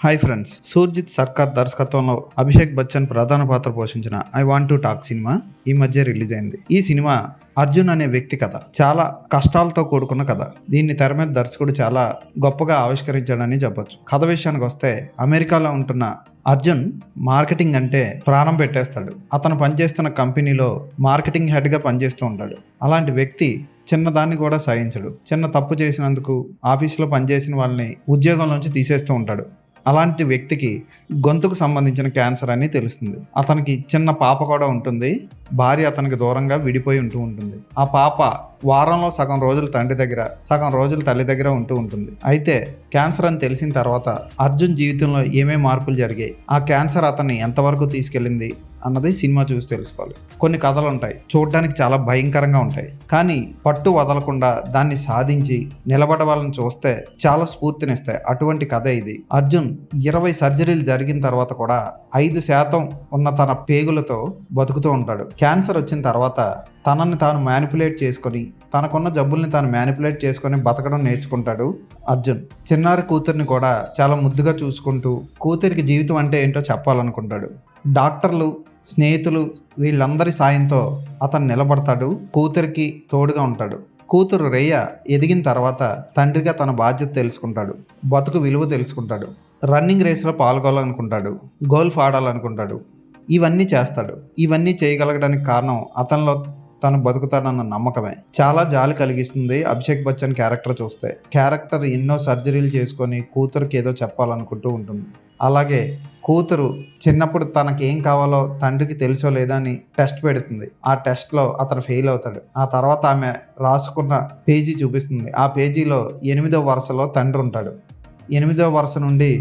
Hi friends, Surjit సర్కార్ దర్శకత్వంలో అభిషేక్ బచ్చన్ ప్రధాన పాత్ర పోషించిన I want to talk cinema ఈ మధ్య రిలీజ్ అయింది. ఈ సినిమా అర్జున్ అనే వ్యక్తి కథ. చాలా కష్టాలతో కూడుకున్న కథ. దీన్ని తెర మీద దర్శకుడు చాలా గొప్పగా ఆవిష్కరించాడని చెప్పొచ్చు. కథ విషయానికి వస్తే, అమెరికాలో ఉంటున్న అర్జున్ మార్కెటింగ్ అంటే ప్రాణం పెట్టేస్తాడు. అతను పనిచేస్తున్న కంపెనీలో మార్కెటింగ్ హెడ్గా పనిచేస్తూ ఉంటాడు. అలాంటి వ్యక్తి చిన్నదాన్ని కూడా సహించడు. చిన్న తప్పు చేసినందుకు ఆఫీసులో పనిచేసిన వాళ్ళని ఉద్యోగంలోంచి తీసేస్తూ ఉంటాడు. అలాంటి వ్యక్తికి గొంతుకు సంబంధించిన క్యాన్సర్ అని తెలుస్తుంది. అతనికి చిన్న పాప కూడా ఉంటుంది. భార్య అతనికి దూరంగా విడిపోయి ఉంటుంది. ఆ పాప వారంలో సగం రోజులు తండ్రి దగ్గర, సగం రోజులు తల్లి దగ్గర ఉంటుంది. అయితే క్యాన్సర్ అని తెలిసిన తర్వాత అర్జున్ జీవితంలో ఏమేం మార్పులు జరిగాయి, ఆ క్యాన్సర్ అతన్ని ఎంతవరకు తీసుకెళ్ళింది అన్నది సినిమా చూసి తెలుసుకోవాలి. కొన్ని కథలు ఉంటాయి, చూడడానికి చాలా భయంకరంగా ఉంటాయి, కానీ పట్టు వదలకుండా దాన్ని సాధించి నిలబడవాళ్ళని చూస్తే చాలా స్ఫూర్తినిస్తాయి. అటువంటి కథ ఇది. అర్జున్ 20 సర్జరీలు జరిగిన తర్వాత కూడా 5% ఉన్న తన పేగులతో బతుకుతూ ఉంటాడు. క్యాన్సర్ వచ్చిన తర్వాత తనని తాను మ్యానిపులేట్ చేసుకొని, తనకున్న జబ్బుల్ని తాను మ్యానిపులేట్ చేసుకొని బతకడం నేర్చుకుంటాడు అర్జున్. చిన్నారి కూతుర్ని కూడా చాలా ముద్దుగా చూసుకుంటూ కూతురికి జీవితం అంటే ఏంటో చెప్పాలనుకుంటాడు. డాక్టర్లు, స్నేహితులు వీళ్ళందరి సాయంతో అతను నిలబడతాడు. కూతురికి తోడుగా ఉంటాడు. కూతురు రేయ ఎదిగిన తర్వాత తండ్రిగా తన బాధ్యత తెలుసుకుంటాడు. బతుకు విలువ తెలుసుకుంటాడు. రన్నింగ్ రేస్లో పాల్గొనాలనుకుంటాడు. గోల్ఫ్ ఆడాలనుకుంటాడు. ఇవన్నీ చేస్తాడు. ఇవన్నీ చేయగలగడానికి కారణం అతనిలో తను బతుకుతాడన్న నమ్మకమే. చాలా జాలి కలిగిస్తుంది అభిషేక్ బచ్చన్ క్యారెక్టర్ చూస్తే. క్యారెక్టర్ ఎన్నో సర్జరీలు చేసుకొని కూతురికి ఏదో చెప్పాలనుకుంటూ ఉంటుంది. అలాగే కూతురు చిన్నప్పుడు తనకి ఏం కావాలో తండ్రికి తెలుసో లేదా అని టెస్ట్ పెడుతుంది. ఆ టెస్ట్లో అతను ఫెయిల్ అవుతాడు. ఆ తర్వాత ఆమె రాసుకున్న పేజీ చూపిస్తుంది. ఆ పేజీలో 8వ వరుసలో తండ్రి ఉంటాడు. 8వ వరుస నుండి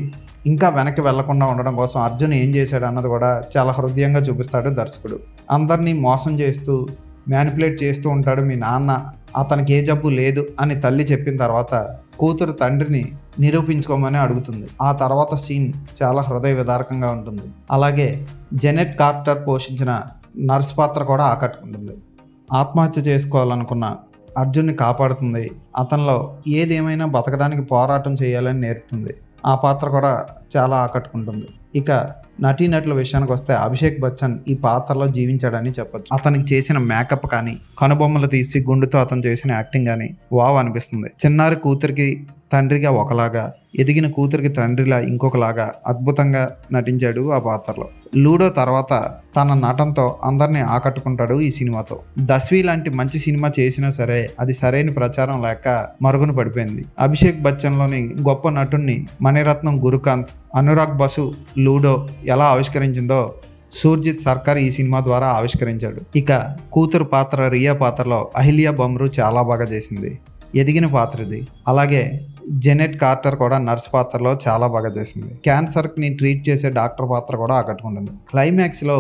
ఇంకా వెనక్కి వెళ్లకుండా ఉండడం కోసం అర్జున్ ఏం చేశాడు అన్నది కూడా చాలా హృదయంగా చూపిస్తాడు దర్శకుడు. అందరినీ మోసం చేస్తూ మ్యానిపులేట్ చేస్తూ ఉంటాడు. మీ నాన్న అతనికి ఏ జబ్బు లేదు అని తల్లి చెప్పిన తర్వాత కూతురు తండ్రిని నిరూపించుకోమని అడుగుతుంది. ఆ తర్వాత సీన్ చాలా హృదయ విదారకంగా ఉంటుంది. అలాగే జెనెట్ కార్టర్ పోషించిన నర్స్ పాత్ర కూడా ఆకట్టుకుంటుంది. ఆత్మహత్య చేసుకోవాలనుకున్న అర్జున్ని కాపాడుతుంది. అతనిలో ఏదేమైనా బతకడానికి పోరాటం చేయాలని నేర్పుతుంది. ఆ పాత్ర కూడా చాలా ఆకట్టుకుంటుంది. ఇక నటీనటుల విషయానికి వస్తే అభిషేక్ బచ్చన్ ఈ పాత్రలో జీవించాడని చెప్పొచ్చు. అతనికి చేసిన మేకప్ కానీ, కనుబొమ్మలు తీసి గుండుతో అతను చేసిన యాక్టింగ్ కానీ వావ్ అనిపిస్తుంది. చిన్నారి కూతురికి తండ్రిగా ఒకలాగా, ఎదిగిన కూతురికి తండ్రిలా ఇంకొకలాగా అద్భుతంగా నటించాడు ఆ పాత్రలో. లూడో తర్వాత తన నటనతో అందరినీ ఆకట్టుకుంటాడు ఈ సినిమాతో. దస్వి లాంటి మంచి సినిమా చేసినా సరే అది సరైన ప్రచారం లేక మరుగున పడిపోయింది. అభిషేక్ బచ్చన్లోని గొప్ప నటుణ్ణి మణిరత్నం, గురుకాంత్, అనురాగ్ బసు లూడో ఎలా ఆవిష్కరించిందో సూర్జిత్ సర్కార్ ఈ సినిమా ద్వారా ఆవిష్కరించాడు. ఇక కూతురు పాత్ర రియా పాత్రలో అహిల్యా బమ్రు చాలా బాగా చేసింది. ఎదిగిన పాత్ర ఇది. అలాగే జెనెట్ కార్టర్ కూడా నర్స్ పాత్రలో చాలా బాగా చేసింది. క్యాన్సర్ని ట్రీట్ చేసే డాక్టర్ పాత్ర కూడా ఆకట్టుకుంటుంది. క్లైమాక్స్లో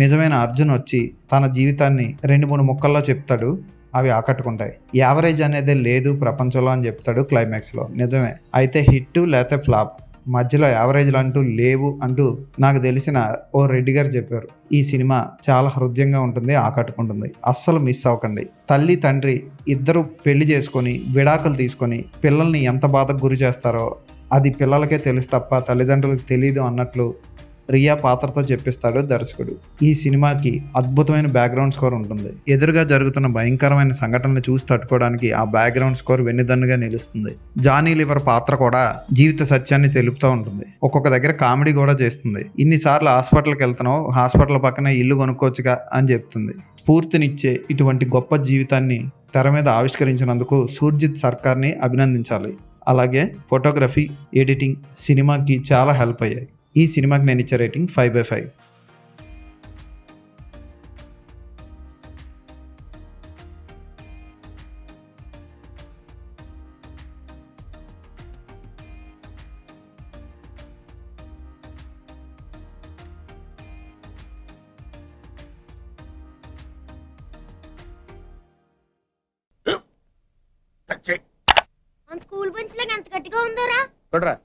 నిజమైన అర్జున్ వచ్చి తన జీవితాన్ని 2-3 ముక్కల్లో చెప్తాడు. అవి ఆకట్టుకుంటాయి. యావరేజ్ అనేదే లేదు ప్రపంచంలో అని చెప్తాడు క్లైమాక్స్లో. నిజమే. అయితే హిట్ లేకపోతే ఫ్లాప్, మధ్యలో యావరేజ్లు అంటూ లేవు అంటూ నాకు తెలిసిన ఓ రెడ్డి గారు చెప్పారు. ఈ సినిమా చాలా హృదయంగా ఉంటుంది, ఆకట్టుకుంటుంది. అస్సలు మిస్ అవ్వకండి. తల్లి తండ్రి ఇద్దరు పెళ్లి చేసుకొని విడాకులు తీసుకొని పిల్లల్ని ఎంత బాధకు గురి చేస్తారో అది పిల్లలకే తెలుసు తప్ప తల్లిదండ్రులకు తెలియదు అన్నట్లు రియా పాత్రతో చెప్పిస్తాడు దర్శకుడు. ఈ సినిమాకి అద్భుతమైన బ్యాక్గ్రౌండ్ స్కోర్ ఉంటుంది. ఎదురుగా జరుగుతున్న భయంకరమైన సంఘటనలు చూసి తట్టుకోవడానికి ఆ బ్యాక్గ్రౌండ్ స్కోర్ వెన్నుదన్నుగా నిలుస్తుంది. జానీ లివర్ పాత్ర కూడా జీవిత సత్యాన్ని తెలుపుతూ ఉంటుంది. ఒక్కొక్క దగ్గర కామెడీ కూడా చేస్తుంది. ఇన్నిసార్లు హాస్పిటల్కి వెళ్తున్నావు, హాస్పిటల్ పక్కన ఇల్లు కొనుక్కోవచ్చుగా అని చెప్తుంది. స్ఫూర్తినిచ్చే ఇటువంటి గొప్ప జీవితాన్ని తెర మీద ఆవిష్కరించినందుకు సూర్జిత్ సర్కార్ని అభినందించాలి. అలాగే ఫోటోగ్రఫీ, ఎడిటింగ్ సినిమాకి చాలా హెల్ప్ అయ్యాయి. ఈ సినిమాకి నేను ఇచ్చే రేటింగ్ 5/5. మన స్కూల్ బెంచ్ లాగా ఎంత గట్టిగా ఉందోరా. కొట్రా,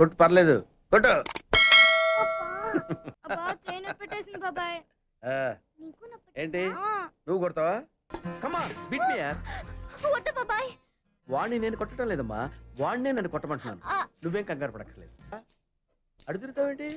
కొట్టు, పర్లేదు, కొట్టు. అబ్బా చైన్ పెట్టేసింది బాబాయ్. నీకు ఏంటి నువ్వు కొడతావా? కమా బిట్ మీ యార్. వద్దు బాబాయ్. వాణ్ణి నేను కొట్టడం లేదమ్మా, వాణ్ణే నన్ను కొట్టమంటున్నాను. నువ్వేం కంగారు పడక్కర్లేదు. అడుగుతావేంటి